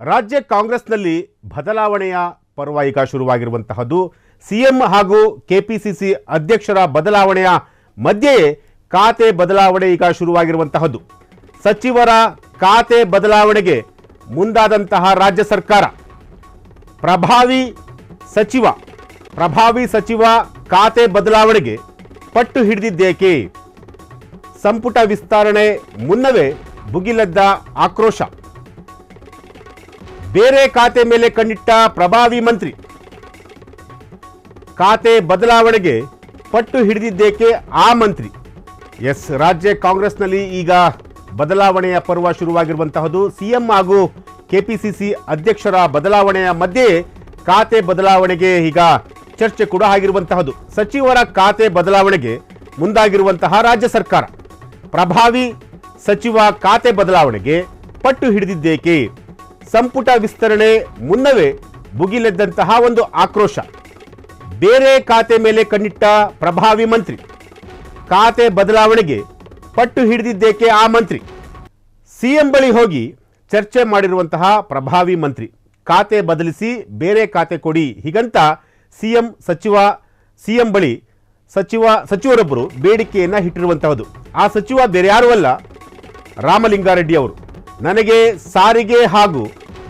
ರಾಜ್ಯ ಕಾಂಗ್ರೆಸ್ನಲ್ಲಿ ಬದಲಾವಣೆಯ ಪರ್ವ ಈಗ ಶುರುವಾಗಿರುವಂತಹದ್ದು. ಸಿಎಂ ಹಾಗೂ ಕೆಪಿಸಿಸಿ ಅಧ್ಯಕ್ಷರ ಬದಲಾವಣೆಯ ಮಧ್ಯೆಯೇ ಖಾತೆ ಬದಲಾವಣೆ ಈಗ ಶುರುವಾಗಿರುವಂತಹದ್ದು. ಸಚಿವರ ಖಾತೆ ಬದಲಾವಣೆಗೆ ಮುಂದಾದಂತಹ ರಾಜ್ಯ ಸರ್ಕಾರ ಪ್ರಭಾವಿ ಸಚಿವ ಖಾತೆ ಬದಲಾವಣೆಗೆ ಪಟ್ಟು ಹಿಡಿದಿದ್ದೇಕೆ? ಸಂಪುಟ ವಿಸ್ತರಣೆ ಮುನ್ನವೇ ಭುಗಿಲೆದ್ದ ಆಕ್ರೋಶ. ಬೇರೆ ಖಾತೆ ಮೇಲೆ ಕಣ್ಣಿಟ್ಟ ಪ್ರಭಾವಿ ಮಂತ್ರಿ ಖಾತೆ ಬದಲಾವಣೆಗೆ ಪಟ್ಟು ಹಿಡಿದಿದ್ದೇಕೆ ಆ ಮಂತ್ರಿ? ಎಸ್, ರಾಜ್ಯ ಕಾಂಗ್ರೆಸ್ನಲ್ಲಿ ಈಗ ಬದಲಾವಣೆಯ ಪರ್ವ ಶುರುವಾಗಿರುವಂತಹದ್ದು. ಸಿಎಂ ಹಾಗೂ ಕೆಪಿಸಿಸಿ ಅಧ್ಯಕ್ಷರ ಬದಲಾವಣೆಯ ಮಧ್ಯೆ ಖಾತೆ ಬದಲಾವಣೆಗೆ ಈಗ ಚರ್ಚೆ ಕೂಡ ಆಗಿರುವಂತಹದ್ದು. ಸಚಿವರ ಖಾತೆ ಬದಲಾವಣೆಗೆ ಮುಂದಾಗಿರುವಂತಹ ರಾಜ್ಯ ಸರ್ಕಾರ ಪ್ರಭಾವಿ ಸಚಿವ ಖಾತೆ ಬದಲಾವಣೆಗೆ ಪಟ್ಟು ಹಿಡಿದಿದ್ದೇಕೆ? ಸಂಪುಟ ವಿಸ್ತರಣೆ ಮುನ್ನವೇ ಭುಗಿಲೆದ್ದಂತಹ ಒಂದು ಆಕ್ರೋಶ. ಬೇರೆ ಖಾತೆ ಮೇಲೆ ಕಣ್ಣಿಟ್ಟ ಪ್ರಭಾವಿ ಮಂತ್ರಿ ಖಾತೆ ಬದಲಾವಣೆಗೆ ಪಟ್ಟು ಹಿಡಿದಿದ್ದೇಕೆ ಆ ಮಂತ್ರಿ? ಸಿಎಂ ಬಳಿ ಹೋಗಿ ಚರ್ಚೆ ಮಾಡಿರುವಂತಹ ಪ್ರಭಾವಿ ಮಂತ್ರಿ ಖಾತೆ ಬದಲಿಸಿ ಬೇರೆ ಖಾತೆ ಕೊಡಿ ಹೀಗಂತ ಸಿಎಂ ಬಳಿ ಸಚಿವರೊಬ್ಬರು ಬೇಡಿಕೆಯನ್ನು ಇಟ್ಟಿರುವಂತಹದ್ದು. ಆ ಸಚಿವ ಬೇರೆ ಯಾರೂ ಅಲ್ಲ, ರಾಮಲಿಂಗಾರೆಡ್ಡಿ ಅವರು. ನನಗೆ ಸಾರಿಗೆ ಹಾಗೂ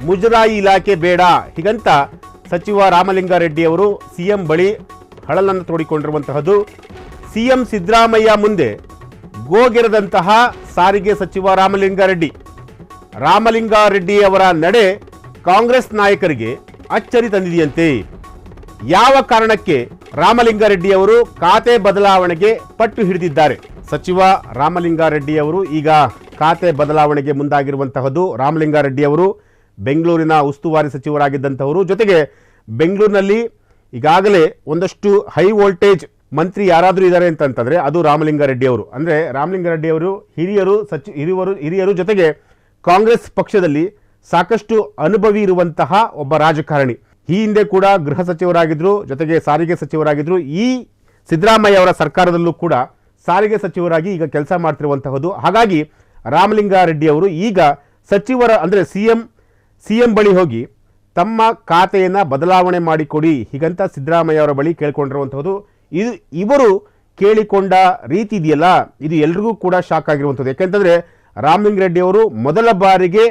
ಮುಜರಾಯಿ ಇಲಾಖೆ ಬೇಡ ಹೀಗಂತ ಸಚಿವ ರಾಮಲಿಂಗಾರೆಡ್ಡಿ ಅವರು ಸಿಎಂ ಬಳಿ ಹಳಲನ್ನು ತೋಡಿಕೊಂಡಿರುವಂತಹದ್ದು. ಸಿಎಂ ಸಿದ್ದರಾಮಯ್ಯ ಮುಂದೆ ಗೋಗೆರೆದಂತಹ ಸಾರಿಗೆ ಸಚಿವ ರಾಮಲಿಂಗಾರೆಡ್ಡಿ ಅವರ ನಡೆ ಕಾಂಗ್ರೆಸ್ ನಾಯಕರಿಗೆ ಅಚ್ಚರಿ ತಂದಿದೆಯಂತೆ. ಯಾವ ಕಾರಣಕ್ಕೆ ರಾಮಲಿಂಗಾರೆಡ್ಡಿ ಅವರು ಖಾತೆ ಬದಲಾವಣೆಗೆ ಪಟ್ಟು ಹಿಡಿದಿದ್ದಾರೆ? ಸಚಿವ ರಾಮಲಿಂಗಾರೆಡ್ಡಿ ಅವರು ಈಗ ಖಾತೆ ಬದಲಾವಣೆಗೆ ಮುಂದಾಗಿರುವಂತಹದ್ದು. ರಾಮಲಿಂಗಾರೆಡ್ಡಿ ಅವರು ಬೆಂಗಳೂರಿನ ಉಸ್ತುವಾರಿ ಸಚಿವರಾಗಿದ್ದಂಥವರು. ಜೊತೆಗೆ ಬೆಂಗಳೂರಿನಲ್ಲಿ ಈಗಾಗಲೇ ಒಂದಷ್ಟು ಹೈ ವೋಲ್ಟೇಜ್ ಮಂತ್ರಿ ಯಾರಾದರೂ ಇದ್ದಾರೆ ಅಂತಂತಂದರೆ ಅದು ರಾಮಲಿಂಗಾರೆಡ್ಡಿ ಅವರು. ಅಂದರೆ ರಾಮಲಿಂಗಾರೆಡ್ಡಿ ಅವರು ಹಿರಿಯರು ಜೊತೆಗೆ ಕಾಂಗ್ರೆಸ್ ಪಕ್ಷದಲ್ಲಿ ಸಾಕಷ್ಟು ಅನುಭವಿ ಇರುವಂತಹ ಒಬ್ಬ ರಾಜಕಾರಣಿ. ಈ ಹಿಂದೆ ಕೂಡ ಗೃಹ ಸಚಿವರಾಗಿದ್ದರು, ಜೊತೆಗೆ ಸಾರಿಗೆ ಸಚಿವರಾಗಿದ್ದರು. ಈ ಸಿದ್ದರಾಮಯ್ಯ ಅವರ ಸರ್ಕಾರದಲ್ಲೂ ಕೂಡ ಸಾರಿಗೆ ಸಚಿವರಾಗಿ ಈಗ ಕೆಲಸ ಮಾಡ್ತಿರುವಂತಹದ್ದು. ಹಾಗಾಗಿ ರಾಮಲಿಂಗಾರೆಡ್ಡಿ ಅವರು ಈಗ ಸಚಿವರ ಅಂದರೆ ಸಿಎಂ ಬಳಿ ಹೋಗಿ ತಮ್ಮ ಖಾತೆಯನ್ನು ಬದಲಾವಣೆ ಮಾಡಿಕೊಡಿ ಹೀಗಂತ ಸಿದ್ದರಾಮಯ್ಯ ಅವರ ಬಳಿ ಕೇಳಿಕೊಂಡಿರುವಂಥದ್ದು. ಇವರು ಕೇಳಿಕೊಂಡ ರೀತಿ ಇದೆಯಲ್ಲ, ಇದು ಎಲ್ರಿಗೂ ಕೂಡ ಶಾಕ್ ಆಗಿರುವಂಥದ್ದು. ಯಾಕೆಂತಂದರೆ ರಾಮಲಿಂಗಾರೆಡ್ಡಿ ಅವರು ಮೊದಲ ಬಾರಿಗೆ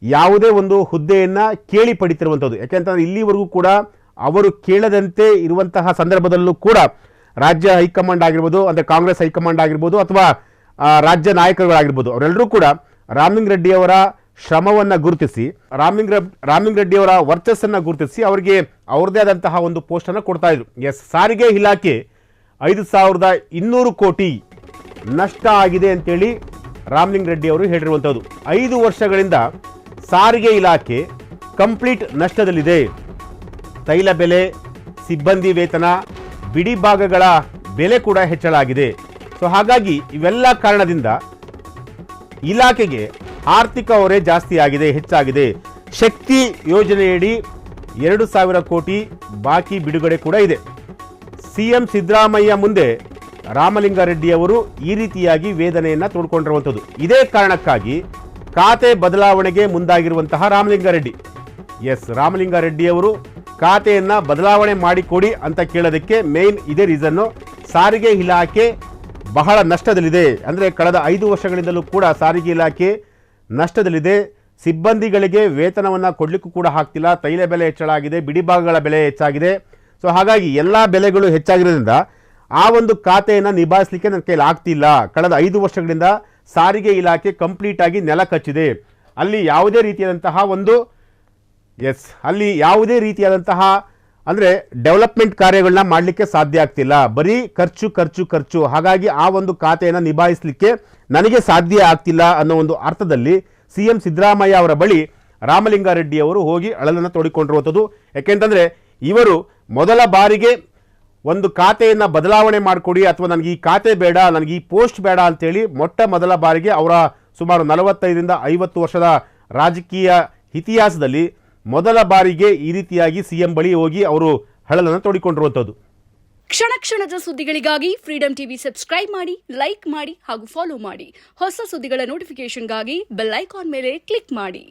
ಯಾವುದೇ ಒಂದು ಹುದ್ದೆಯನ್ನು ಕೇಳಿ ಪಡಿತಿರುವಂಥದ್ದು. ಯಾಕೆಂತಂದರೆ ಇಲ್ಲಿವರೆಗೂ ಕೂಡ ಅವರು ಕೇಳದಂತೆ ಇರುವಂತಹ ಸಂದರ್ಭದಲ್ಲೂ ಕೂಡ ರಾಜ್ಯ ಹೈಕಮಾಂಡ್ ಆಗಿರ್ಬೋದು, ಅಂದರೆ ಕಾಂಗ್ರೆಸ್ ಹೈಕಮಾಂಡ್ ಆಗಿರ್ಬೋದು ಅಥವಾ ರಾಜ್ಯ ನಾಯಕರುಗಳಾಗಿರ್ಬೋದು, ಅವರೆಲ್ಲರೂ ಕೂಡ ರಾಮಲಿಂಗಾರೆಡ್ಡಿ ಅವರ ಶ್ರಮವನ್ನು ಗುರುತಿಸಿ ರಾಮಲಿಂಗಾರೆಡ್ಡಿ ಅವರ ವರ್ಚಸ್ಸನ್ನು ಗುರುತಿಸಿ ಅವರಿಗೆ ಅವ್ರದೇ ಆದಂತಹ ಒಂದು ಪೋಸ್ಟನ್ನು ಕೊಡ್ತಾ ಇದ್ರು. ಎಸ್, ಸಾರಿಗೆ ಇಲಾಖೆ 5,200 ಕೋಟಿ ನಷ್ಟ ಆಗಿದೆ ಅಂತೇಳಿ ರಾಮಲಿಂಗಾರೆಡ್ಡಿ ಅವರು ಹೇಳಿರುವಂಥದ್ದು. 5 ವರ್ಷಗಳಿಂದ ಸಾರಿಗೆ ಇಲಾಖೆ ಕಂಪ್ಲೀಟ್ ನಷ್ಟದಲ್ಲಿದೆ. ತೈಲ ಬೆಲೆ, ಸಿಬ್ಬಂದಿ ವೇತನ, ಬಿಡಿ ಭಾಗಗಳ ಬೆಲೆ ಕೂಡ ಹೆಚ್ಚಳ ಆಗಿದೆ. ಸೊ ಹಾಗಾಗಿ ಇವೆಲ್ಲ ಕಾರಣದಿಂದ ಇಲಾಖೆಗೆ ಆರ್ಥಿಕ ಹೊರೆ ಜಾಸ್ತಿ ಆಗಿದೆ, ಹೆಚ್ಚಾಗಿದೆ. ಶಕ್ತಿ ಯೋಜನೆಯಡಿ 2,000 ಕೋಟಿ ಬಾಕಿ ಬಿಡುಗಡೆ ಕೂಡ ಇದೆ. ಸಿಎಂ ಸಿದ್ದರಾಮಯ್ಯ ಮುಂದೆ ರಾಮಲಿಂಗಾರೆಡ್ಡಿ ಅವರು ಈ ರೀತಿಯಾಗಿ ವೇದನೆಯನ್ನು ತೋಡ್ಕೊಂಡಿರುವಂಥದ್ದು. ಇದೇ ಕಾರಣಕ್ಕಾಗಿ ಖಾತೆ ಬದಲಾವಣೆಗೆ ಮುಂದಾಗಿರುವಂತಹ ರಾಮಲಿಂಗಾರೆಡ್ಡಿ ಅವರು ಖಾತೆಯನ್ನು ಬದಲಾವಣೆ ಮಾಡಿಕೊಡಿ ಅಂತ ಕೇಳೋದಕ್ಕೆ ಮೇನ್ ಇದೇ ರೀಸನ್ನು. ಸಾರಿಗೆ ಇಲಾಖೆ ಬಹಳ ನಷ್ಟದಲ್ಲಿದೆ. ಅಂದರೆ ಕಳೆದ 5 ವರ್ಷಗಳಿಂದಲೂ ಕೂಡ ಸಾರಿಗೆ ಇಲಾಖೆ ನಷ್ಟದಲ್ಲಿದೆ. ಸಿಬ್ಬಂದಿಗಳಿಗೆ ವೇತನವನ್ನು ಕೊಡಲಿಕ್ಕೂ ಕೂಡ ಆಗ್ತಿಲ್ಲ. ತೈಲ ಬೆಲೆ ಹೆಚ್ಚಳ ಆಗಿದೆ, ಬಿಡಿಭಾಗಗಳ ಬೆಲೆ ಹೆಚ್ಚಾಗಿದೆ. ಸೊ ಹಾಗಾಗಿ ಎಲ್ಲ ಬೆಲೆಗಳು ಹೆಚ್ಚಾಗಿರೋದ್ರಿಂದ ಆ ಒಂದು ಖಾತೆಯನ್ನು ನಿಭಾಯಿಸಲಿಕ್ಕೆ ನನ್ನ ಕೈಲಿ ಆಗ್ತಿಲ್ಲ. ಕಳೆದ 5 ವರ್ಷಗಳಿಂದ ಸಾರಿಗೆ ಇಲಾಖೆ ಕಂಪ್ಲೀಟ್ ಆಗಿ ನೆಲ ಕಚ್ಚಿದೆ. ಅಲ್ಲಿ ಯಾವುದೇ ರೀತಿಯಾದಂತಹ ಅಂದರೆ ಡೆವಲಪ್ಮೆಂಟ್ ಕಾರ್ಯಗಳನ್ನ ಮಾಡಲಿಕ್ಕೆ ಸಾಧ್ಯ ಆಗ್ತಿಲ್ಲ. ಬರೀ ಖರ್ಚು. ಹಾಗಾಗಿ ಆ ಒಂದು ಖಾತೆಯನ್ನು ನಿಭಾಯಿಸಲಿಕ್ಕೆ ನನಗೆ ಸಾಧ್ಯ ಆಗ್ತಿಲ್ಲ ಅನ್ನೋ ಒಂದು ಅರ್ಥದಲ್ಲಿ ಸಿಎಂ ಸಿದ್ದರಾಮಯ್ಯ ಅವರ ಬಳಿ ರಾಮಲಿಂಗಾರೆಡ್ಡಿ ಅವರು ಹೋಗಿ ಅಳಲನ್ನು ತೋಡಿಕೊಂಡಿರುವಂಥದ್ದು. ಯಾಕೆಂತಂದರೆ ಇವರು ಮೊದಲ ಬಾರಿಗೆ ಒಂದು ಖಾತೆಯನ್ನು ಬದಲಾವಣೆ ಮಾಡಿಕೊಡಿ ಅಥವಾ ನನಗೆ ಈ ಖಾತೆ ಬೇಡ, ನನಗೆ ಈ ಪೋಸ್ಟ್ ಬೇಡ ಅಂತೇಳಿ ಮೊದಲ ಬಾರಿಗೆ ಅವರ ಸುಮಾರು 45ರಿಂದ 50 ವರ್ಷದ ರಾಜಕೀಯ ಇತಿಹಾಸದಲ್ಲಿ ಮೊದಲ ಬಾರಿಗೆ ಈ ರೀತಿಯಾಗಿ ಸಿಎಂ ಬಳಿ ಹೋಗಿ ಅವರು ಹಳಲನ್ನು ತೋಡಿಕೊಂಡಿರುವಂಥದ್ದು. ಕ್ಷಣ ಕ್ಷಣದ ಸುದ್ದಿಗಳಿಗಾಗಿ ಫ್ರೀಡಂ ಟಿವಿ ಸಬ್ಸ್ಕ್ರೈಬ್ ಮಾಡಿ, ಲೈಕ್ ಮಾಡಿ ಹಾಗೂ ಫಾಲೋ ಮಾಡಿ. ಹೊಸ ಸುದ್ದಿಗಳ ನೋಟಿಫಿಕೇಶನ್ಗಾಗಿ ಬೆಲ್ ಐಕಾನ್ ಮೇಲೆ ಕ್ಲಿಕ್ ಮಾಡಿ.